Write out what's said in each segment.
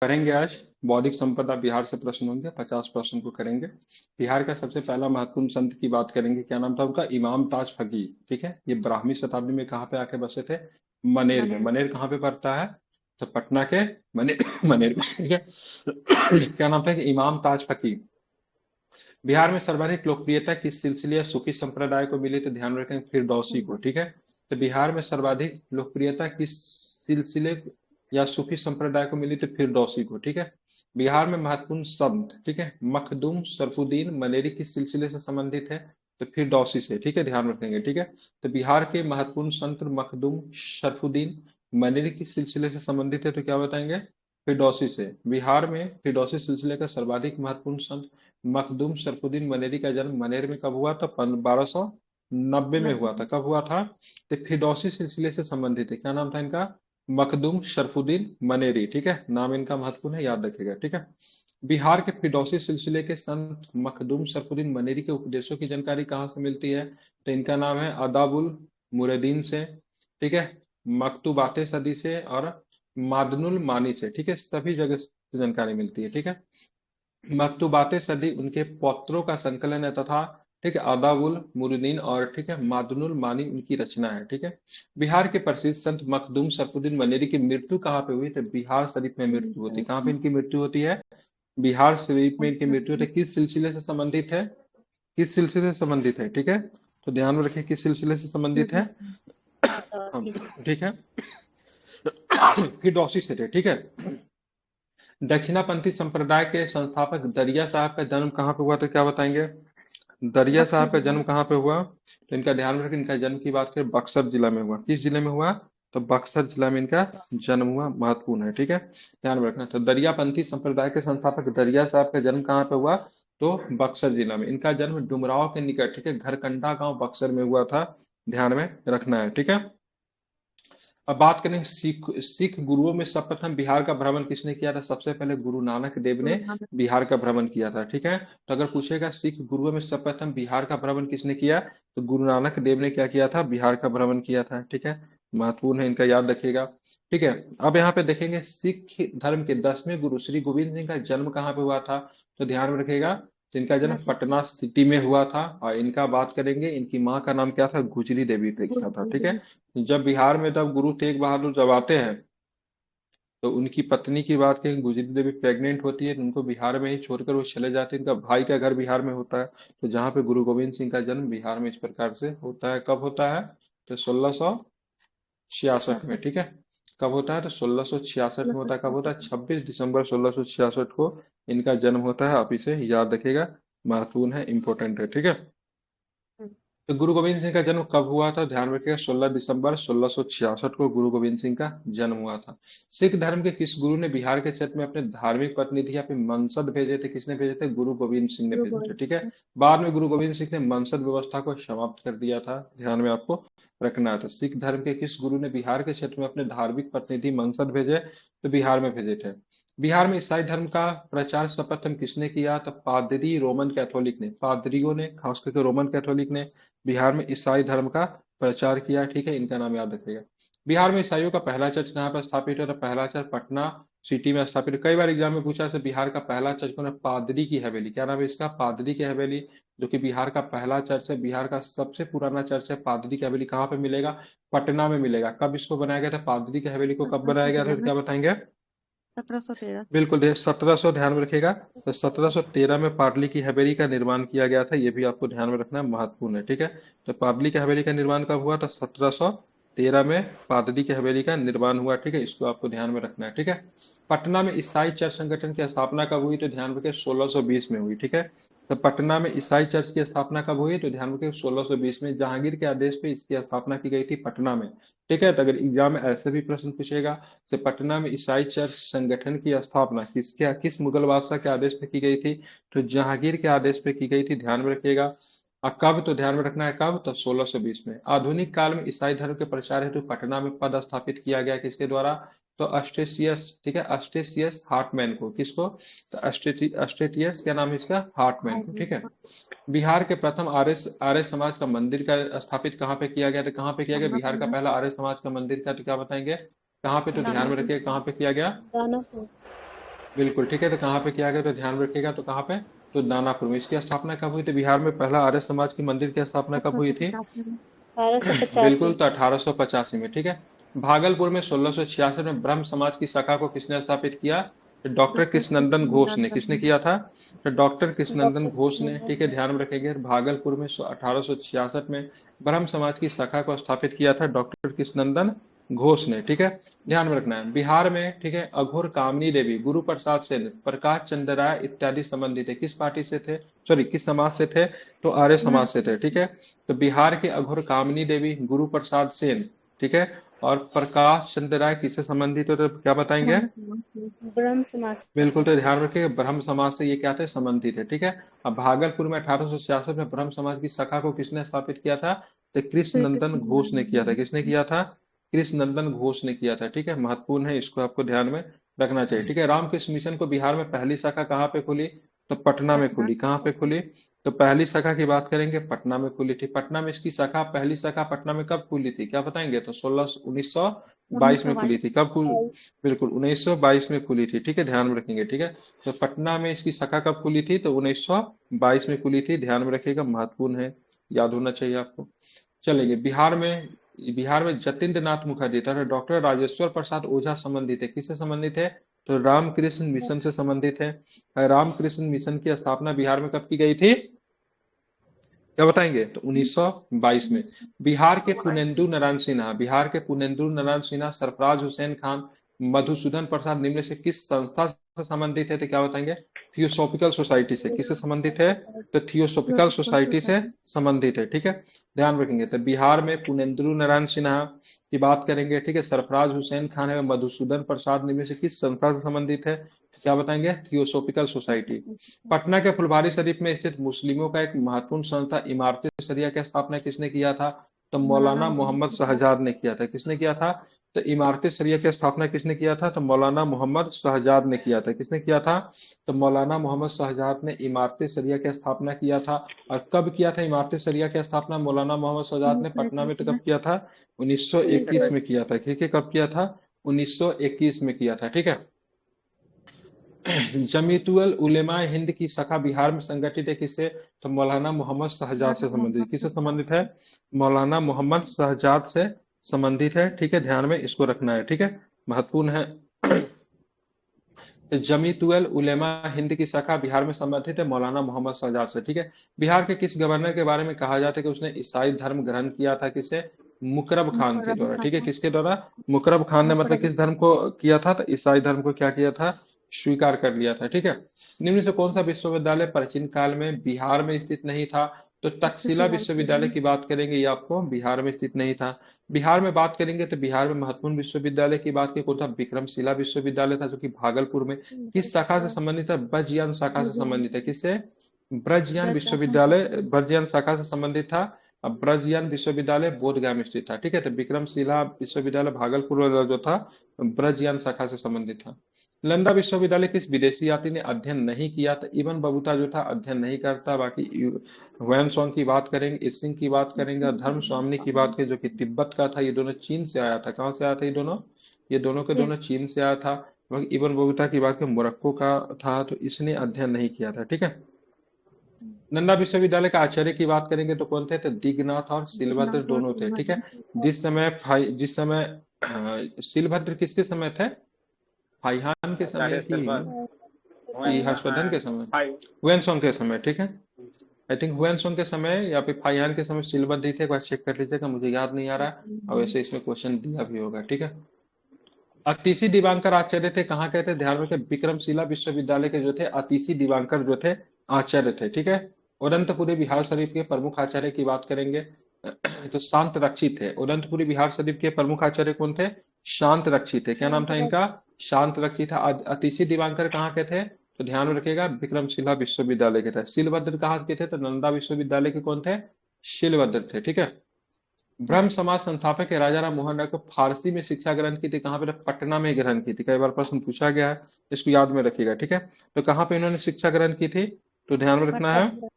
करेंगे आज बौद्धिक संपदा बिहार से प्रश्न होंगे, 50 प्रश्न को करेंगे। बिहार का सबसे पहला महत्वपूर्ण संत की बात करेंगे, क्या नाम था उनका? इमाम ताज फकीर। ठीक है, ये 12वीं शताब्दी में कहाँ पे आके बसे थे? मनेर में। मने मनेर कहाँ पे पड़ता है? तो पटना के मनेर मनेर में। ठीक है। क्या नाम था? कि इमाम ताज फकीर। बिहार में सर्वाधिक लोकप्रियता किस सिलसिले या सूफी संप्रदाय को मिली? तो ध्यान रखें फिरदौसी को। ठीक है, तो बिहार में सर्वाधिक लोकप्रियता किस सिलसिले या सूफी संप्रदाय को मिली? तो फिरदौसी को। ठीक है, बिहार में महत्वपूर्ण संत, ठीक है, मखदूम शरफुद्दीन मनेरी किस सिलसिले से संबंधित है? तो फिरदौसी से। ठीक है, ध्यान रखेंगे। ठीक है, तो बिहार के महत्वपूर्ण संत मखदूम शरफुद्दीन मनेरी किस सिलसिले से संबंधित है? तो क्या बताएंगे? फिरदौसी से। बिहार में फिरदौसी सिलसिले का सर्वाधिक महत्वपूर्ण संत मखदूम शरफुद्दीन मनेरी का जन्म मनेर में कब हुआ था? 1290 में हुआ था। नब्बे कब हुआ था? तो फिरदौसी सिलसिले से संबंधित है। क्या नाम था इनका? मखदूम शरफुद्दीन मनेरी। ठीक है, नाम इनका महत्वपूर्ण है, याद रखिएगा। ठीक है, बिहार के फिरदौसी सिलसिले के संत मखदूम शरफुद्दीन मनेरी के उपदेशों की जानकारी कहाँ से मिलती है? तो इनका नाम है अदाबुल मुरैदीन से। ठीक है, मकतूबाते सदी से और मादनुल मानी से। ठीक है, सभी जगह से जानकारी मिलती है। ठीक है, मकतूबाते सदी उनके पौत्रों का संकलन है तथा ठीक है अदाबुल मुरुद्दीन और ठीक है मादनुल मानी उनकी रचना है। ठीक है, बिहार के प्रसिद्ध संत मखदूम शरफुद्दीन मनेरी की मृत्यु कहाँ पे हुई? तो बिहार शरीफ में मृत्यु होती है। कहाँ पे इनकी मृत्यु होती है? बिहार शरीफ में इनकी मृत्यु होती है। किस सिलसिले से संबंधित है? किस सिलसिले से संबंधित है? ठीक है, तो ध्यान में रखें किस सिलसिले से संबंधित है। हाँ, फिरदौसी से। ठीक है, फिर डॉसी से थे। ठीक है, दक्षिणापंथी संप्रदाय के संस्थापक दरिया साहब का जन्म कहाँ पे हुआ? तो क्या बताएंगे? दरिया साहब का बख्तियार। जन्म कहाँ पे हुआ? तो इनका ध्यान में रखें, इनका जन्म की बात करें बक्सर जिला में हुआ। किस जिले में हुआ? तो बक्सर जिला में इनका जन्म हुआ, महत्वपूर्ण है। ठीक है, ध्यान में रखना। तो दरियापंथी संप्रदाय के संस्थापक दरिया साहब का जन्म कहाँ पे हुआ? तो बक्सर जिला में। इनका जन्म डुमरांव के निकट ठीक है घरकंडा गांव बक्सर में हुआ था, ध्यान में रखना है। ठीक है, अब बात करें सिख सिख गुरुओं में सर्वप्रथम बिहार का भ्रमण किसने किया था? सबसे पहले गुरु नानक देव ने गुरु नानक। बिहार का भ्रमण किया था। ठीक है, तो अगर पूछेगा सिख गुरुओं में सर्वप्रथम बिहार का भ्रमण किसने किया, तो गुरु नानक देव ने क्या किया था? बिहार का भ्रमण किया था। ठीक है, महत्वपूर्ण है, इनका याद रखिएगा। ठीक है, अब यहाँ पे देखेंगे सिख धर्म के 10वें गुरु श्री गोविंद सिंह का जन्म कहाँ पे हुआ था? तो ध्यान में रखिएगा, तो इनका जन्म पटना से। पटना सिटी में हुआ था। और इनका बात करेंगे, इनकी माँ का नाम क्या था? गुजरी देवी था। ठीक है, गुरु जब बिहार में जब गुरु तेग बहादुर जब आते हैं तो उनकी पत्नी की बात करें, गुजरी देवी प्रेग्नेंट होती है, तो उनको बिहार में ही छोड़कर वो चले जाते हैं। इनका भाई का घर बिहार में होता है, तो जहाँ पे गुरु गोविंद सिंह का जन्म बिहार में इस प्रकार से होता है। कब होता है? तो 1666 में। 66। ठीक है, कब होता है? तो 1666 में होता है। कब होता है? 26 दिसंबर 1666 को इनका जन्म होता है। आप इसे याद रखिएगा, महत्वपूर्ण है, इंपॉर्टेंट है। ठीक है, तो गुरु गोविंद सिंह का जन्म कब हुआ था? ध्यान रखिएगा, 16 दिसंबर 1666 को गुरु गोविंद सिंह का जन्म हुआ था। सिख धर्म के किस गुरु ने बिहार के क्षेत्र में अपने धार्मिक प्रतिनिधि या फिर मंसद भेजे थे? किसने भेजे थे? गुरु गोविंद सिंह ने भेजे थे। गोविंद ठीक है, सिंह। बाद में गुरु गोविंद सिंह ने मंसद व्यवस्था को समाप्त कर दिया था, ध्यान में आपको रखना है। तो सिख धर्म के किस गुरु ने बिहार के क्षेत्र में अपने धार्मिक प्रतिनिधि मंसद भेजे? तो बिहार में भेजे थे। बिहार में ईसाई धर्म का प्रचार सर्वप्रथम किसने किया? तो पादरी रोमन कैथोलिक ने, पादरियों ने, खास करके रोमन कैथोलिक ने बिहार में ईसाई धर्म का प्रचार किया। ठीक है, इनका नाम याद रखिएगा। बिहार में ईसाइयों का पहला चर्च कहाँ पर स्थापित हुआ था? पहला चर्च पटना सिटी में स्थापित हुआ। कई बार एग्जाम में पूछा से बिहार का पहला चर्च कौन है? पादरी की हवेली। क्या नाम है इसका? पादरी की हवेली, जो कि बिहार का पहला चर्च है। बिहार का सबसे पुराना चर्च है। पादरी की हवेली कहाँ पे मिलेगा? पटना में मिलेगा। कब इसको बनाया गया था? पादरी की हवेली को कब सत्रह बनाया सौ गया था? तेरह तो में। क्या बताएंगे? 1713। बिल्कुल, 1700, ध्यान में रखिएगा। तो 1713 में पाटली की हवेली का निर्माण किया गया था, ये भी आपको ध्यान में रखना महत्वपूर्ण है। ठीक है, तो पाटली की हवेली का निर्माण कब हुआ? तो 1713 में पादरी की हवेली का निर्माण हुआ। ठीक है, इसको आपको ध्यान में रखना है। ठीक है, पटना में ईसाई चर्च संगठन की स्थापना कब हुई? तो ध्यान रखिए 1620 में हुई। ठीक है, तो पटना में ईसाई चर्च की स्थापना कब हुई? तो ध्यान रखिए 1620 में। जहांगीर के आदेश पे इसकी स्थापना की गई थी पटना में। ठीक है, तो अगर एग्जाम में ऐसे भी प्रश्न पूछेगा, से पटना में ईसाई चर्च संगठन की स्थापना किस मुगल बादशाह के आदेश पे की गई थी? तो जहांगीर के आदेश पे की गई थी, ध्यान में रखिएगा। और कब? तो ध्यान में रखना है कब? तो 1620 में। आधुनिक काल में ईसाई धर्म के प्रचार हेतु पटना में पद स्थापित किया गया, किसके द्वारा? तो अस्टेशियस। ठीक है, अस्टेशियस हार्टमैन को। किसको? तो अस्टेटियस, क्या नाम है इसका? हार्टमैन को। ठीक है, बिहार के प्रथम आर्य आर्य समाज का मंदिर का स्थापित कहाँ पे किया गया था? कहाँ पे किया गया बिहार का दानापुर। पहला आर्य समाज का मंदिर का? तो क्या बताएंगे? कहाँ पे? तो ध्यान में दानापुर। रखिए, कहाँ पे किया गया? दानापुर। बिल्कुल ठीक है। तो कहाँ पे किया गया, तो ध्यान में रखिएगा, तो कहाँ पे, तो दानापुर में। इसकी स्थापना कब हुई थी, बिहार में पहला आर्य समाज की मंदिर की स्थापना कब हुई थी? 1885 में। 1885। बिल्कुल, तो 1885 में, ठीक है। भागलपुर में 1666 में ब्रह्म समाज की शाखा को किसने स्थापित किया? तो डॉक्टर डॉक्टर कृष्णनंदन घोष ने। कृष्णनंदन किसने ने। किया था? तो डॉक्टर कृष्णनंदन डॉक्टर घोष ने, ठीक है, कृष्णनंदन। ध्यान में रखेंगे। भागलपुर में 1866 में ब्रह्म समाज की शाखा को स्थापित किया था डॉक्टर कृष्णनंदन घोष ने, ठीक है। ध्यान में रखना है। बिहार में, ठीक है, अघोर कामनी देवी, गुरु प्रसाद सेन, प्रकाश चंद्र राय इत्यादि संबंधित है। किस पार्टी से थे, सॉरी किस समाज से थे? तो आर्य समाज से थे, ठीक है। तो बिहार के अघोर कामिनी देवी, गुरु प्रसाद सेन, ठीक है, और प्रकाश चंद्र राय किससे संबंधित होते, क्या बताएंगे? ब्रह्म समाज से। ब्रह्म समाज से बिल्कुल, थे। तो ध्यान रखिए ब्रह्म समाज से ये क्या थे, संबंधित है, ठीक है। अब भागलपुर में 1866 में ब्रह्म समाज की शाखा को किसने स्थापित किया था? तो श्री कृष्णनंदन घोष ने किया था। कृष्णनंदन। किसने किया था? कृष्णनंदन घोष ने किया था, ठीक है। महत्वपूर्ण है, इसको आपको ध्यान में रखना चाहिए, ठीक है। रामकृष्ण मिशन को बिहार में पहली शाखा कहाँ पे खुली? तो पटना में पटना। खुली। कहाँ पे खुली? तो पहली शाखा की बात करेंगे, पटना में खुली थी। पटना में इसकी शाखा, पहली शाखा पटना में कब खुली थी, क्या बताएंगे? तो 1922 में खुली 1922। थी। कब खुल बिल्कुल 1922 में खुली थी, ठीक है, ध्यान में रखेंगे, ठीक है। तो पटना में इसकी शाखा कब खुली थी? तो 1922 में खुली थी, ध्यान में रखिएगा, महत्वपूर्ण है, याद होना चाहिए आपको। चलेंगे बिहार में। बिहार में जतीन्द्र नाथ मुखर्जी तथा डॉक्टर राजेश्वर प्रसाद ओझा संबंधित है। किससे संबंधित है? तो रामकृष्ण मिशन से संबंधित है। रामकृष्ण मिशन की स्थापना बिहार में कब की गई थी, क्या बताएंगे? तो 1922 में। बिहार के पुनेंदु नारायण सिन्हा, बिहार के पुनेंदु नारायण सिन्हा, सरफराज हुसैन खान, मधुसूदन प्रसाद निम्न से किस संस्था से संबंधित है, तो क्या बताएंगे? थियोसॉफिकल सोसाइटी से। किससे संबंधित है? तो थियोसॉफिकल थियोसॉफिकल सोसाइटी से सोसाइटी। संबंधित है, ठीक है। ध्यान रखेंगे। तो बिहार में पुनेंदु नारायण सिन्हा की बात करेंगे, ठीक है, सरफराज हुसैन खान है, मधुसूदन प्रसाद निम्न से किस संस्था से संबंधित है, तो क्या बताएंगे? Theosophical society. पटना के फुलवारी शरीफ में स्थित मुस्लिमों का एक महत्वपूर्ण संस्था इमारत शरिया की स्थापना किसने किया था? तो मौलाना मौलाना मोहम्मद मोहम्मद शहजाद। शहजाद ने किया था। किसने किया था? तो इमारत शरिया की स्थापना किसने किया था? तो मौलाना मोहम्मद शहजाद ने किया था। किसने किया था? तो मौलाना मोहम्मद शहजाद ने इमारत शरिया की स्थापना किया था। और कब किया था इमारत शरिया की स्थापना मौलाना मोहम्मद शहजाद ने? पटना में। तो 1921 में। कब किया था? 1921 में 1921। किया था, ठीक है। कब किया था? 1921 में किया था, ठीक है। जमीयतुल उलेमा हिंद की शाखा बिहार में संगठित है। किससे? तो मौलाना मोहम्मद शहजाद से मौलाना संबंधित। मोहम्मद किससे शहजाद। संबंधित है? मौलाना मोहम्मद शहजाद से संबंधित है, ठीक है, ध्यान में इसको रखना है, ठीक है, महत्वपूर्ण है। तो जमीयतुल उलेमा हिंद की शाखा बिहार में संबंधित है मौलाना मोहम्मद शहजाद से, ठीक है। बिहार के किस गवर्नर के बारे में कहा जाता है कि उसने ईसाई धर्म ग्रहण किया था? किसे? मुकरब खान के मुकर्रम द्वारा, ठीक है। खान। किसके द्वारा? मुकरब खान ने, मतलब मुकर्रम किस धर्म खान। को किया था? तो ईसाई धर्म को क्या किया था? स्वीकार कर लिया था, ठीक है। निम्न से कौन सा विश्वविद्यालय प्राचीन काल में बिहार में स्थित नहीं था? तो तक्षशिला तक्षशिला विश्वविद्यालय विश्वविद्यालय। की बात करेंगे, ये आपको बिहार में स्थित नहीं था। बिहार में बात करेंगे तो बिहार में महत्वपूर्ण विश्वविद्यालय की बात की, कौन था? विक्रमशिला विश्वविद्यालय था, जो कि भागलपुर में। किस शाखा से संबंधित है? ब्रजयान शाखा से विज्ञान। संबंधित है। किससे? ब्रजयान ब्रजभाषा विश्वविद्यालय शास्त्र। ब्रजयान शाखा से संबंधित था। अब ब्रजयान विश्वविद्यालय बोधगया में स्थित था, ठीक है। तो विक्रमशिला विश्वविद्यालय भागलपुर वाला जो था, ब्रजयान शाखा से संबंधित था। लंदा विश्वविद्यालय किस विदेशी यात्री ने अध्ययन नहीं किया? तो इबन बबूता जो था अध्ययन नहीं करता। बाकी ह्वेन सॉन्ग की बात करेंगे, इसिंग की बात करेंगे, और धर्म स्वामी की बात करें जो कि तिब्बत का था। ये दोनों चीन से आया था। कहाँ से आया था ये दोनों? ये दोनों के चीन। दोनों चीन से आया था। वही इबन बतूता की बात करें, मोरक्को का था, तो इसने अध्ययन नहीं किया था, ठीक है। नंदा विश्वविद्यालय का आचार्य की बात करेंगे तो कौन थे? तो दिगनाथ और शिलभद्र दिखनाथ और दोनों थे, ठीक है। सिलभद्र। जिस समय शिलभद्र किसके समय थे? फाइहान के समय आचार्य सरबत कि हुएन हर्षवर्धन के समय? भाई। हुएनसोंग के समय, ठीक है। आई थिंक हुएनसोंग के समय या फिर फाइहान के समय शिलभद्र ही थे। एक बार चेक कर लीजिएगा, मुझे याद नहीं आ रहा है। और वैसे इसमें क्वेश्चन दिया भी होगा, ठीक है। अतिशी दिवांकर आचार्य थे, कहाँ के थे? ध्यान रखें, विक्रमशिला विश्वविद्यालय के जो थे अतिशी दिवांकर जो थे आचार्य थे, ठीक है। उदंतपुरी बिहार शरीफ के प्रमुख आचार्य की बात करेंगे तो शांत रक्षित थे। उदंतपुरी बिहार शरीफ के प्रमुख आचार्य कौन थे? शांत रक्षित थे। क्या नाम था इनका? शांत रक्षित था। अतिशी दिवांकर कहाँ के थे? तो ध्यान में रखिएगा, विक्रमशिला विश्वविद्यालय के थे। शिलभद्र कहाँ के थे? तो नंदा विश्वविद्यालय के कौन थे? शिलभद्र थे, ठीक है। ब्रह्म समाज संस्थापक के राजा राम मोहन राय को फारसी में शिक्षा ग्रहण की थी। कहाँ पे? पटना में ग्रहण की थी। कई बार प्रश्न पूछा गया है, इसको याद में रखिएगा, ठीक है। तो कहाँ पे इन्होंने शिक्षा ग्रहण की थी? तो ध्यान में रखना है, पटना।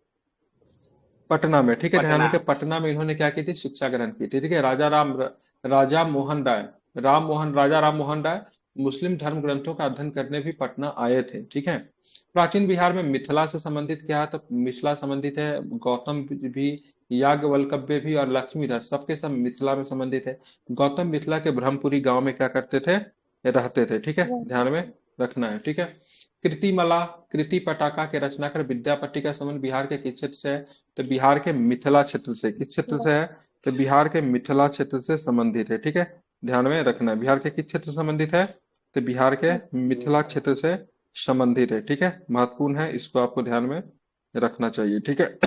पटना में, ठीक है, ध्यान पटना। रखिए, पटना में इन्होंने क्या की थी? शिक्षा ग्रहण की थी, ठीक है। राजा मोहन राय, राजा मोहन राजा राम मोहन राय मुस्लिम धर्म ग्रंथों का अध्ययन करने भी पटना आए थे, ठीक है। प्राचीन बिहार में मिथिला से संबंधित क्या है, तो मिथिला संबंधित है गौतम भी, याज्ञवल्क्य भी और लक्ष्मीधर, सबके सब मिथिला में संबंधित है। गौतम मिथिला के ब्रह्मपुरी गांव में क्या करते थे, रहते थे, ठीक है, ध्यान में रखना है, ठीक है। कृतिमला, कृति पटाखा के रचनाकार विद्यापति का संबंध बिहार के किस क्षेत्र से है, तो बिहार के मिथिला क्षेत्र से। किस क्षेत्र से है, तो बिहार के मिथिला क्षेत्र से संबंधित है, ठीक है, ध्यान में रखना है। बिहार के किस क्षेत्र से संबंधित है, तो बिहार के मिथिला क्षेत्र से संबंधित है, ठीक है, महत्वपूर्ण है, इसको आपको ध्यान में रखना चाहिए, ठीक है।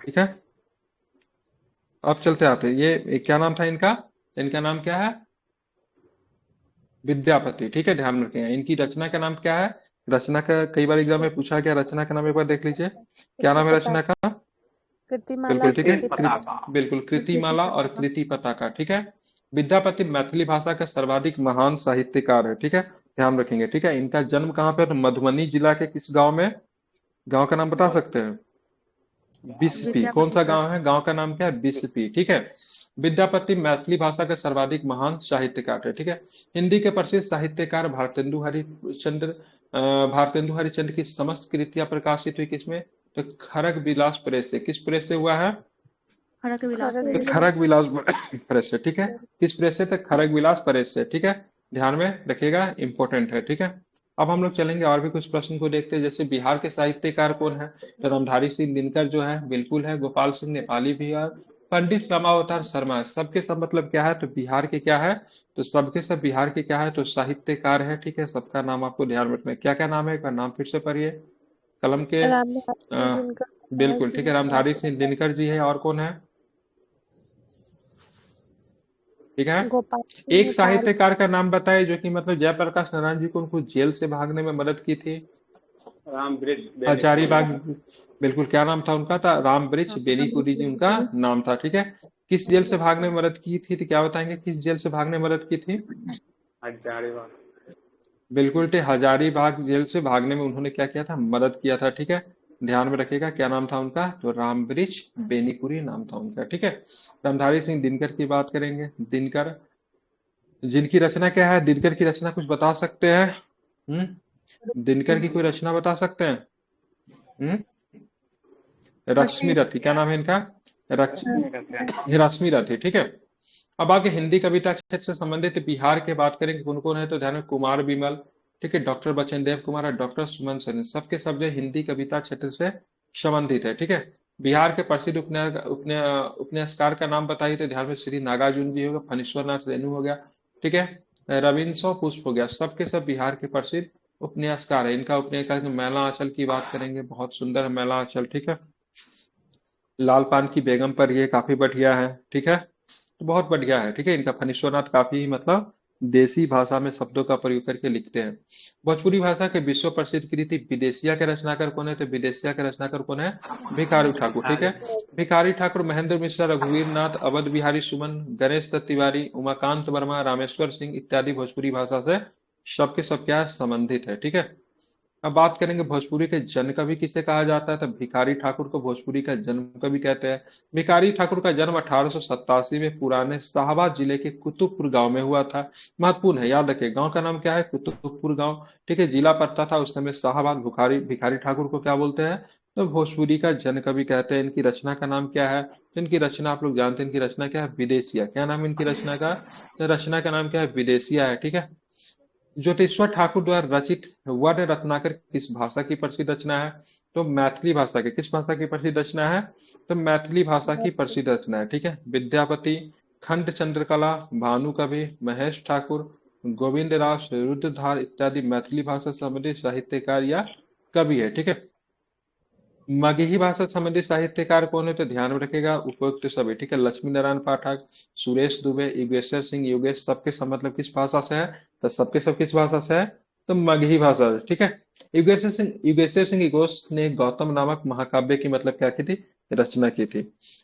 ठीक है, अब चलते आते हैं, ये क्या नाम था इनका, इनका नाम क्या है, विद्यापति, ठीक है, ध्यान में रखें। इनकी रचना का नाम क्या है, रचना का कई बार एग्जाम में पूछा गया, रचना का नाम एक बार देख लीजिए, क्या नाम है रचना का। कृतिमाला, बिल्कुल ठीक है, कृति बिल्कुल कृतिमाला और पताका। कृति पताका, ठीक है। विद्यापति मैथिली भाषा का सर्वाधिक महान साहित्यकार है, ठीक है, ध्यान रखेंगे, ठीक है। इनका जन्म कहाँ पे, तो मधुबनी जिला के किस गांव में, गांव का नाम बता सकते हैं, बिस्फी, कौन विद्यापति सा का गांव है, गांव का नाम क्या है, बिस्फी, ठीक है। विद्यापति मैथिली भाषा के सर्वाधिक महान साहित्यकार है, ठीक है। हिंदी के प्रसिद्ध साहित्यकार भारतेंदु हरिश्चंद्र, भारतेंदु हरिश्चंद्र की समस्त कृतियां प्रकाशित हुई किसमें, तो खरग विलास प्रेस से। किस प्रेस से हुआ है, खड़ग विलास तो प्रेस। खरग विलास प्रेस से, ठीक है। किस प्रेस से, तो खरग विलास प्रेस से, ठीक है, ध्यान में रखिएगा, इंपॉर्टेंट है, ठीक है। अब हम लोग चलेंगे और भी कुछ प्रश्न को देखते हैं, जैसे बिहार के साहित्यकार कौन है, तो रामधारी सिंह दिनकर जो है, बिल्कुल है, गोपाल सिंह नेपाली भी है, पंडित रामावतार शर्मा है। सबके सब मतलब क्या है, तो बिहार के क्या है, तो सबके सब बिहार के क्या है, तो साहित्यकार है, ठीक है। सबका नाम आपको ध्यान में रखना है, क्या क्या नाम है, एक बार नाम फिर से पढ़िए कलम के। रामधारी अ, जिनका गोपाल बिल्कुल ठीक सिंह है, रामधारी नेपाली, सिंह दिनकर जी है, और कौन है, ठीक है। गोपाल सिंह एक नेपाल, साहित्यकार का नाम बताइए जो कि मतलब जयप्रकाश नारायण जी को उनको जेल से भागने में मदद की थी, राम वृक्ष बेनीपुरी। हजारीबाग, बिल्कुल क्या नाम था उनका, था राम वृक्ष बेनीपुरी जी उनका नाम था, ठीक है। किस जेल से भागने में मदद की थी, तो क्या बताएंगे, किस जेल से भागने में मदद की थी, हजारीबाग। बिल्कुल थे, हजारीबाग जेल से भागने में उन्होंने क्या किया था, मदद किया था, ठीक है। ध्यान में रखिएगा, क्या नाम था उनका, तो रामवृक्ष बेनीपुरी नाम था उनका, ठीक है। रामधारी सिंह दिनकर की बात करेंगे, दिनकर, जिनकी रचना क्या है, दिनकर की रचना कुछ बता सकते हैं, दिनकर की कोई रचना बता सकते हैं, हम्म रश्मि रथी, क्या नाम है इनका, रश्मि रथी, ठीक है। अब आगे हिंदी कविता क्षेत्र से संबंधित बिहार के बात करेंगे, कौन कौन है, तो ध्यान में कुमार विमल, ठीक है, डॉक्टर बचन देव कुमार और डॉक्टर सुमन सेन, सबके सब जो हिंदी कविता क्षेत्र से संबंधित है, ठीक है। बिहार के प्रसिद्ध उपन्यासकार का नाम बताइए, तो ध्यान में श्री नागार्जुन जी होगा, फणीश्वर नाथ रेणु हो गया, ठीक है, रविंद्र पुष्प हो गया, सबके सब बिहार के प्रसिद्ध उपन्यासकार है। इनका उपन्यास मैला आंचल की बात करेंगे, बहुत सुंदर है मैला आंचल, ठीक है। लाल पान की बेगम पर ये काफी बढ़िया है, ठीक है, तो बहुत बढ़िया है, ठीक है। इनका फणीश्वरनाथ काफी मतलब देसी भाषा में शब्दों का प्रयोग करके लिखते हैं। भोजपुरी भाषा के विश्व प्रसिद्ध कृति विदेशिया के रचनाकार कौन है, तो विदेशिया के रचनाकार कौन है, भिखारी ठाकुर, ठीक है। भिखारी ठाकुर महेंद्र मिश्रा, रघुवीर नाथ, अवध बिहारी सुमन, गणेश दत्त तिवारी, उमाकांत वर्मा, रामेश्वर सिंह इत्यादि भोजपुरी भाषा से सबके सब क्या संबंधित है, ठीक है। अब बात करेंगे भोजपुरी के जन कवि किसे कहा जाता है, तो भिखारी ठाकुर को भोजपुरी का जन्म कवि कहते हैं। भिखारी ठाकुर का जन्म 1887 में पुराने शाहबाद जिले के कुतुबपुर गांव में हुआ था। महत्वपूर्ण है, याद रखिए, गांव का नाम क्या है, कुतुबपुर गांव, ठीक है, जिला पड़ता था उस समय शाहबाद। भिखारी भिखारी ठाकुर को क्या बोलते हैं, तो भोजपुरी का जन कवि कहते हैं। इनकी रचना का नाम क्या है, तो इनकी रचना आप लोग जानते हैं, इनकी रचना क्या है, विदेशिया, क्या नाम है इनकी रचना का, तो रचना का नाम क्या है, विदेशिया है, ठीक है। ज्योतिश्वर ठाकुर द्वारा रचित वर्ण रत्नाकर किस भाषा की प्रसिद्ध रचना है, तो मैथिली भाषा की, किस भाषा की प्रसिद्ध रचना है, तो मैथिली भाषा की प्रसिद्ध रचना है, ठीक है। विद्यापति, खंड चंद्रकला, भानु कवि, महेश ठाकुर, गोविंद राज रुद्रधार इत्यादि मैथिली भाषा से संबंधित साहित्यकार या कवि है, ठीक है। मगही भाषा संबंधी साहित्यकार कौन है, तो ध्यान में रखेगा उपयुक्त सभी, ठीक है। लक्ष्मी नारायण पाठक, सुरेश दुबे, योगेश्वर सिंह, योगेश, सबके सब मतलब किस भाषा से है, तो सबके सब किस भाषा से है, तो मगही भाषा से, ठीक है। योगेश्वर सिंह घोष ने गौतम नामक महाकाव्य की मतलब क्या की थी, रचना की थी।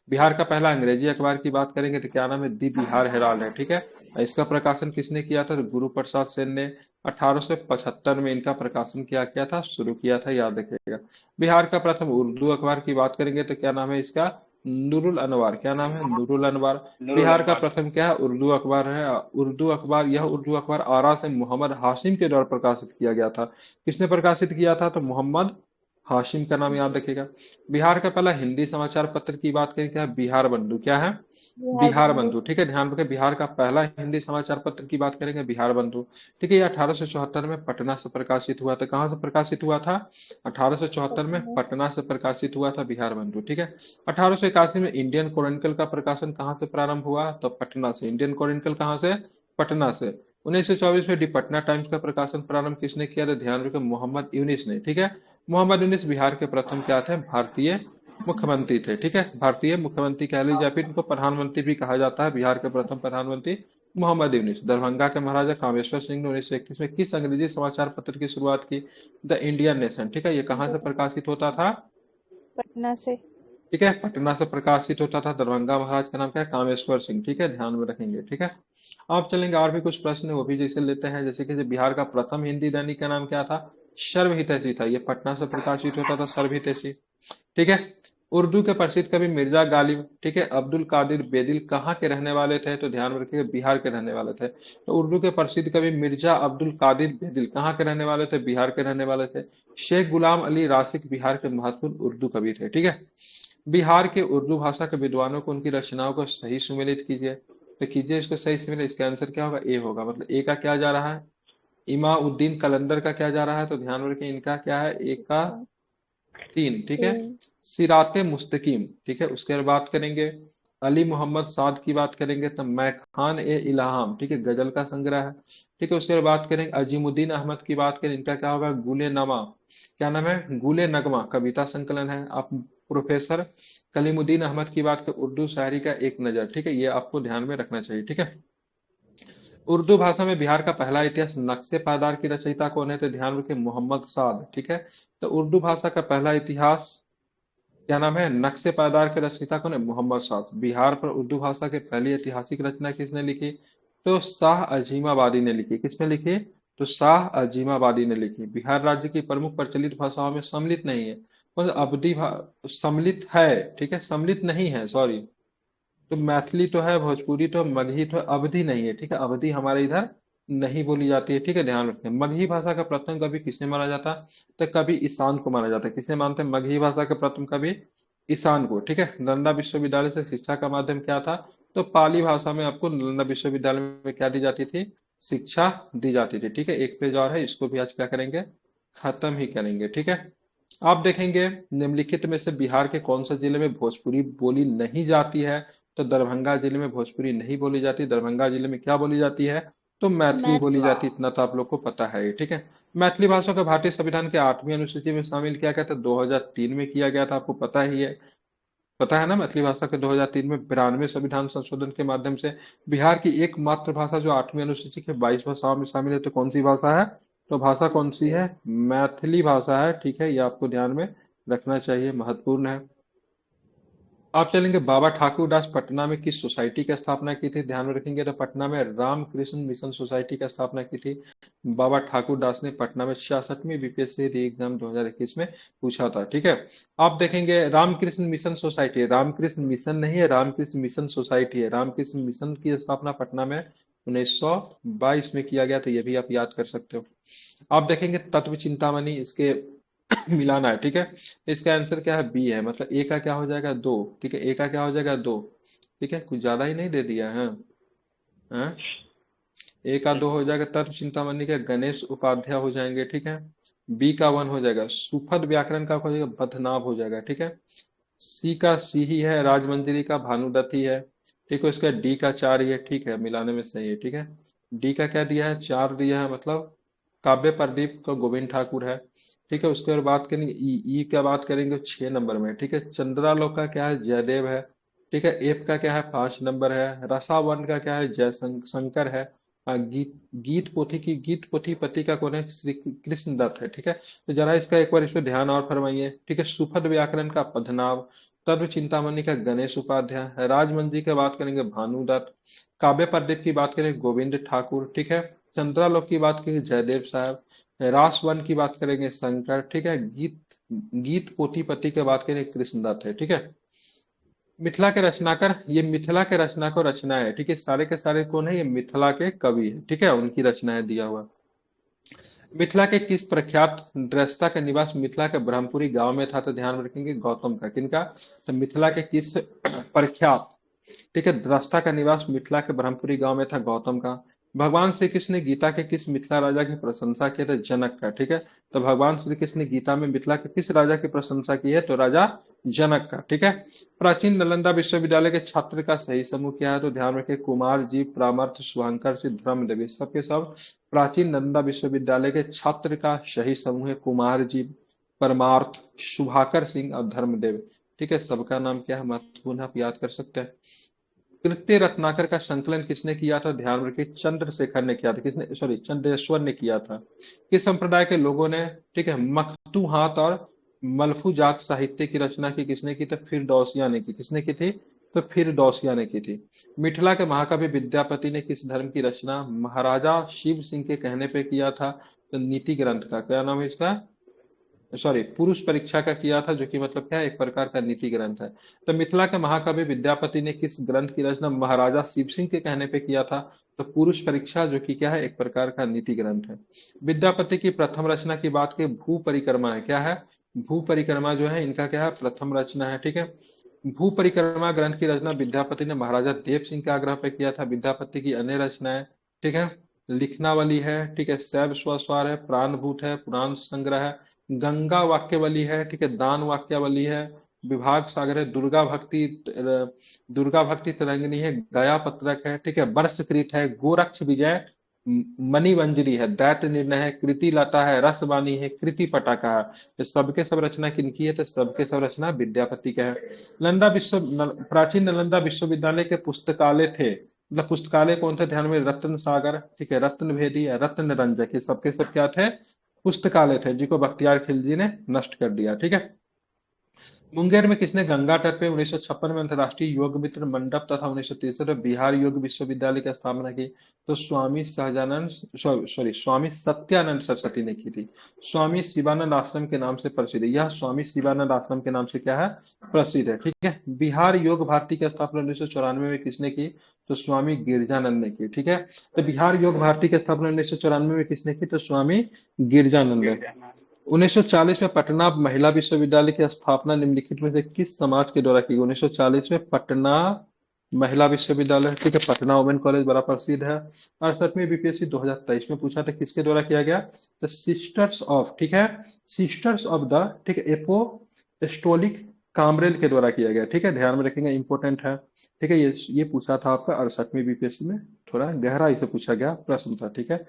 बिहार का पहला अंग्रेजी अखबार की बात करेंगे तो क्या नाम है, दी बिहार हेराल्ड है, ठीक है। इसका प्रकाशन किसने किया था, तो गुरु प्रसाद सेन ने 1875 में इनका प्रकाशन किया किया था, शुरू किया था, याद रखिएगा। बिहार का प्रथम उर्दू अखबार की बात करेंगे तो क्या नाम है इसका, नूरुल अनवार, क्या नाम है? नूरुल अनवार। नूरुल बिहार का अनवर। प्रथम क्या है? उर्दू अखबार है। उर्दू अखबार, यह उर्दू अखबार आरा से मोहम्मद हाशिम के द्वारा प्रकाशित किया गया था। किसने प्रकाशित किया था? तो मोहम्मद हाशिम का नाम याद रखिएगा। बिहार का पहला हिंदी समाचार पत्र की बात करें, क्या है? बिहार बंधु। क्या है? बिहार बिहार बंधु। बंधु, ठीक है, ध्यान रखें। बिहार का पहला हिंदी समाचार पत्र की बात करेंगे, बिहार बंधु। ठीक है, ये 1874 में पटना से प्रकाशित हुआ था। कहाँ से प्रकाशित हुआ था? 1874 में पटना। पटना से प्रकाशित हुआ था बिहार बंधु, ठीक है। 1881 में इंडियन क्रॉनिकल का प्रकाशन कहाँ से प्रारंभ हुआ? तो पटना से। इंडियन क्रॉनिकल कहाँ से? पटना से। 1924 में दी पटना टाइम्स का प्रकाशन प्रारंभ किसने किया? तो ध्यान रखें, मोहम्मद यूनिस ने, ठीक है। मोहम्मद यूनिस बिहार के प्रथम क्या थे? भारतीय मुख्यमंत्री थे, ठीक है। भारतीय मुख्यमंत्री कह लीजिए, फिर इनको प्रधानमंत्री भी कहा जाता है। बिहार के प्रथम प्रधानमंत्री मोहम्मद यूनिस। दरभंगा के महाराजा कामेश्वर सिंह ने 1921 में किस अंग्रेजी समाचार पत्र की शुरुआत की? द इंडियन नेशन, ठीक है। ये कहाँ से प्रकाशित होता था? पटना से। ठीक है, पटना से प्रकाशित होता था। दरभंगा महाराज का नाम क्या है? कामेश्वर सिंह, ठीक है, ध्यान में रखेंगे, ठीक है। आप चलेंगे, और भी कुछ प्रश्न है, वो भी जैसे लेते हैं। जैसे कि बिहार का प्रथम हिंदी दैनिक का नाम क्या था? सर्वहितैषी था। ये पटना से प्रकाशित होता था, सर्वहितैषी, ठीक है। उर्दू के प्रसिद्ध कवि मिर्जा गालिब, ठीक है, अब्दुल कादिर बेदिल कहाँ के रहने वाले थे? तो ध्यान रखिएगा, बिहार के रहने वाले थे। तो उर्दू के प्रसिद्ध कवि मिर्जा अब्दुल कादिर बेदिल कहाँ के रहने वाले थे? बिहार के रहने वाले थे। शेख गुलाम अली राशिक बिहार के महत्वपूर्ण उर्दू कवि थे, ठीक है। बिहार के उर्दू भाषा के विद्वानों को उनकी रचनाओं को सही सुमेलित कीजिए। तो कीजिए इसको सही सुमेलित। इसका आंसर क्या होगा? ए होगा। मतलब ए का क्या जा रहा है? इमाउद्दीन कलंदर का क्या जा रहा है? तो ध्यान रखें, इनका क्या है? ए का 3, ठीक है। ए। सिराते मुस्तकीम, ठीक है। उसके बाद बात करेंगे अली मोहम्मद साद की, बात करेंगे तो मैखान ए इलाहाम, ठीक है, गजल का संग्रह है, ठीक है। उसके बाद बात करेंगे अजीमुद्दीन अहमद की, बात करें, इनका क्या होगा? गुले नमा, क्या नाम है? गुले नगमा कविता संकलन है। आप प्रोफेसर कलीमुद्दीन अहमद की बात करें, उर्दू शायरी का एक नजर, ठीक है, ये आपको ध्यान में रखना चाहिए, ठीक है। उर्दू भाषा में बिहार का पहला इतिहास नक्शे पायदार की रचयिता कौन है? तो ध्यान रखें, मोहम्मद साद, ठीक है। तो उर्दू भाषा का पहला इतिहास, क्या नाम है? नक्शे पायदार के रचयिता कौन है? मोहम्मद साद। बिहार पर उर्दू भाषा की पहली ऐतिहासिक रचना किसने लिखी? तो शाह अजीमाबादी ने लिखी। किसने लिखी? तो शाह अजीमाबादी ने लिखी। बिहार राज्य की प्रमुख प्रचलित भाषाओं में सम्मिलित नहीं है, मतलब सम्मिलित है, ठीक है, सम्मिलित नहीं है, सॉरी। तो मैथिली तो है, भोजपुरी तो है, मगही तो है, अवधी नहीं है, ठीक है। अवधी हमारे इधर नहीं बोली जाती है, ठीक है, ध्यान रखें। मगही भाषा का प्रथम कवि किसे माना जाता है? तो कवि ईशान को माना जाता है। किसे मानते हैं? मगही भाषा का प्रथम कवि ईशान को, ठीक है। नालंदा विश्वविद्यालय से शिक्षा का माध्यम क्या था? तो पाली भाषा में आपको नालंदा विश्वविद्यालय में क्या दी जाती थी? शिक्षा दी जाती थी, ठीक है। एक पेज और है, इसको भी आज क्या करेंगे? खत्म ही करेंगे, ठीक है। आप देखेंगे निम्नलिखित में से बिहार के कौन से जिले में भोजपुरी बोली नहीं जाती है? तो दरभंगा जिले में भोजपुरी नहीं बोली जाती। दरभंगा जिले में क्या बोली जाती है? तो मैथिली बोली मैथिली। जाती है। इतना तो आप लोग को पता है, ठीक है। मैथिली भाषा को भारतीय संविधान के 8वीं अनुसूची में शामिल किया गया था, 2003 में किया गया था, आपको पता ही है। पता है ना, मैथिली भाषा के 2003 में 92 संविधान संशोधन के माध्यम से बिहार की एकमात्र भाषा जो 8वीं अनुसूची के 22 भाषाओं में शामिल है। तो कौन सी भाषा है? तो भाषा कौन सी है? मैथिली भाषा है, ठीक है। ये आपको ध्यान में रखना चाहिए, महत्वपूर्ण है। आप चलेंगे, बाबा ठाकुर दास पटना में किस सोसाइटी की स्थापना की थी? ध्यान में रखेंगे, तो पटना में रामकृष्ण मिशन सोसाइटी की स्थापना की थी। बाबा ठाकुर दास ने पटना में 66वीं बीपीएससी री एग्जाम 2021 में पूछा था, ठीक है। आप देखेंगे Ramakrishna Mission society, Ramakrishna Mission नहीं है, रामकृष्ण मिशन सोसाइटी है। रामकृष्ण मिशन की स्थापना पटना में 1922 में किया गया था, ये भी आप याद कर सकते हो। आप देखेंगे तत्व चिंतामणि, इसके मिलाना है, ठीक है। इसका आंसर क्या है? बी है। मतलब ए का क्या हो जाएगा? 2, ठीक है। ए का क्या हो जाएगा? 2, ठीक है। कुछ ज्यादा ही नहीं दे दिया है, हाँ? ए का 2 हो जाएगा। तत्व चिंतामणि के गणेश उपाध्याय हो जाएंगे, ठीक है। बी का 1 हो जाएगा। सुफद व्याकरण का हो जाएगा, बदनाम हो जाएगा, ठीक है। सी का सी ही है, राजमंजरी का भानुदत्त ही है, ठीक है। उसका डी का 4 ही है, ठीक है, मिलाने में सही है, ठीक है। डी का क्या दिया है? 4 दिया है, मतलब काव्य प्रदीप का गोविंद ठाकुर है, ठीक है। उसके बाद बात करेंगे ई, ई का बात करेंगे 6 नंबर में, ठीक है। चंद्रालोक का क्या है? जयदेव है, ठीक है। एफ का क्या है? 5 नंबर है। रसावन का क्या है? जयशंकर है। गीत गीत पोथी की गीत पोथी पति का कौन है? श्री कृष्ण दत्त है, ठीक है। तो जरा इसका एक बार इस पे ध्यान और फरमाइए, ठीक है। सुफद व्याकरण का पद्मनाभ, तत्व चिंतामणि का गणेश उपाध्याय, राजमंजी की बात करेंगे भानुदत्त, काव्य प्रदीप की बात करें गोविंद ठाकुर, ठीक है। चंद्रालोक की बात करेंगे जयदेव साहब, रास वन की बात करेंगे शंकर, ठीक है। गीत गीत पोथी पति की बात करें कृष्णदत्त है, ठीक है। मिथिला के रचनाकर, ये मिथिला के रचनाकर रचना है, ठीक है, सारे के सारे कौन है, ये मिथिला के कवि है, ठीक है, उनकी रचनाएं दिया हुआ। मिथिला के किस प्रख्यात दृष्टा का निवास मिथिला के ब्रह्मपुरी गांव में था, तो ध्यान में रखेंगे गौतम का, किनका, तो मिथिला के किस प्रख्यात, ठीक है, दृष्टा का निवास मिथिला के ब्रह्मपुरी गांव में था, गौतम का। भगवान श्री कृष्ण ने गीता के किस मिथिला राजा की प्रशंसा की, तो जनक का, ठीक है, तो भगवान श्री कृष्ण ने गीता में मिथिला के किस राजा की प्रशंसा की है, तो राजा जनक का, ठीक है। प्राचीन नालंदा विश्वविद्यालय के छात्र का सही समूह क्या है, तो ध्यान रखें कुमार जी, प्रामर्थ, शुभंकर सिंह, धर्मदेव, सबके सब प्राचीन नालंदा विश्वविद्यालय के छात्र का सही समूह है कुमार जी, परमार्थ, शुभाकर सिंह और धर्मदेव, ठीक है, सबका नाम क्या है, महत्वपूर्ण आप याद कर सकते हैं। कृत्य रत्नाकर का संकलन किसने किया था, ध्यान रखिए चंद्रशेखर ने किया था, किसने, सॉरी चंद्रेश्वर ने किया था। किस संप्रदाय के लोगों ने, ठीक है, मखतू हाथ और मलफूजात साहित्य की रचना की, किसने की, तो फिरदौसिया ने की, किसने की थी, तो फिरदौसिया ने की थी। मिथिला के महाकवि विद्यापति ने किस धर्म की रचना महाराजा शिव सिंह के कहने पे किया था, तो नीति ग्रंथ का, क्या नाम है इसका, सॉरी पुरुष परीक्षा का किया था, जो कि मतलब क्या है, एक प्रकार का नीति ग्रंथ है। तो मिथिला के महाकवि विद्यापति ने किस ग्रंथ की रचना महाराजा शिव सिंह के कहने पे किया था, तो पुरुष परीक्षा, जो कि क्या है, एक प्रकार का नीति ग्रंथ है। विद्यापति की प्रथम रचना की बात की, भू परिक्रमा है, क्या है, भू परिक्रमा जो है इनका क्या है, प्रथम रचना है, ठीक है। भू परिक्रमा ग्रंथ की रचना विद्यापति ने महाराजा देव सिंह के आग्रह पे किया था। विद्यापति की अन्य रचनाएं, ठीक है, लिखनावली है, ठीक है, शैव स्वस्वार है, प्राणभूत है, पुराण संग्रह है, गंगा वाक्यावली है, ठीक है, दान वाक्यावली है, विभाग सागर है, दुर्गा भक्ति तरंगिनी है, गया पत्रक है, ठीक है, वर्षकृत है, गोरक्ष विजय, मणिवंजरी है, दैत्य निर्णय है, कृति लता है, रसवाणी है, कृति पटाका है। ये सबके सब रचना किनकी है, तो सबके सब रचना विद्यापति का है। प्राचीन नालंदा विश्वविद्यालय के पुस्तकालय थे, मतलब पुस्तकालय कौन थे, ध्यान में रत्न सागर, ठीक है, रत्न भेदी, रत्न रंजक, ये सबके सब क्या थे, पुस्तकालय थे, जिनको बख्तियार खिलजी ने नष्ट कर दिया, ठीक है। मुंगेर में किसने गंगा तट पे 1956 में अंतर्राष्ट्रीय योग मित्र मंडप तथा 1963 में बिहार योग विश्वविद्यालय की स्थापना की, तो स्वामी सहजानंद, सॉरी स्वामी सत्यानंद सरस्वती ने की थी। स्वामी शिवानंद आश्रम के नाम से प्रसिद्ध है, यह स्वामी शिवानंद आश्रम के नाम से क्या है, प्रसिद्ध है, ठीक है। बिहार योग भारती की स्थापना 1994 में किसने की, तो स्वामी गिरजानंद ने की, ठीक है। तो बिहार योग भारती की स्थापना 1994 में किसने की, तो स्वामी गिरजानंद ने। 1940 में पटना महिला विश्वविद्यालय की स्थापना निम्नलिखित में से किस समाज के द्वारा की गई, 1940 में पटना महिला विश्वविद्यालय, ठीक है, पटना वुमेन कॉलेज बड़ा प्रसिद्ध है। 68वें बीपीएससी 2023 में पूछा था, किसके द्वारा किया गया, तो सिस्टर्स ऑफ, ठीक है, सिस्टर्स ऑफ द, ठीक है, एपोस्टोलिक काम्ब्रेल के द्वारा किया गया, ठीक है, ध्यान में रखेंगे, इंपॉर्टेंट है, ठीक है। ये पूछा था आपका 68वें बीपीएससी में, थोड़ा गहराई से पूछा गया प्रश्न था, ठीक है।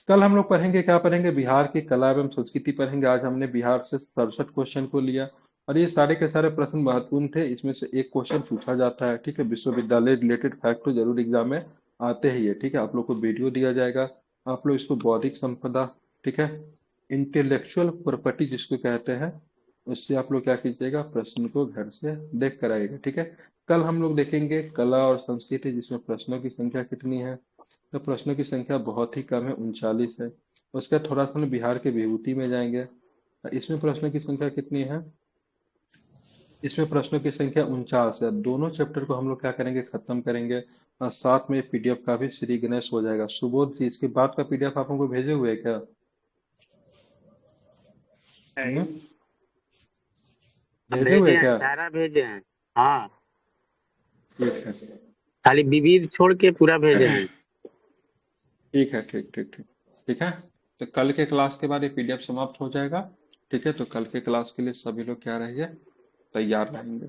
कल हम लोग पढ़ेंगे, क्या पढ़ेंगे, बिहार की कला एवं संस्कृति पढ़ेंगे। आज हमने बिहार से 67 क्वेश्चन को लिया, और ये सारे के सारे प्रश्न महत्वपूर्ण थे, इसमें से एक क्वेश्चन पूछा जाता है, ठीक है, विश्वविद्यालय रिलेटेड फैक्ट तो जरूर एग्जाम में आते ही है, ठीक है। आप लोग को वीडियो दिया जाएगा, आप लोग इसको बौद्धिक संपदा, ठीक है, इंटेलेक्चुअल प्रॉपर्टी जिसको कहते हैं, उससे आप लोग क्या कीजिएगा, प्रश्न को घर से देख कर आइएगा, ठीक है। कल हम लोग देखेंगे कला और संस्कृति, जिसमें प्रश्नों की संख्या कितनी है, तो प्रश्नों की संख्या बहुत ही कम है, 39 है। उसके बाद थोड़ा सा हम बिहार के विभूति में जाएंगे, इसमें प्रश्नों की संख्या कितनी है, इसमें प्रश्नों की संख्या 49 है। दोनों चैप्टर को हम लोग क्या करेंगे, खत्म करेंगे, और साथ में पीडीएफ का भी श्री गणेश हो जाएगा। सुबोध जी, इसके बाद का पीडीएफ आप हमको भेजे हुए हैं क्या, है। भेजे हुए भेजे हैं हैं, क्या, सारा भेजे हैं। हाँ, ठीक है, खाली विविध छोड़ के पूरा भेजे हैं। ठीक है, ठीक ठीक ठीक, ठीक है। तो कल के क्लास के बाद ये पीडीएफ समाप्त हो जाएगा, ठीक है। तो कल के क्लास के लिए सभी लोग क्या रहिए, तैयार रहेंगे।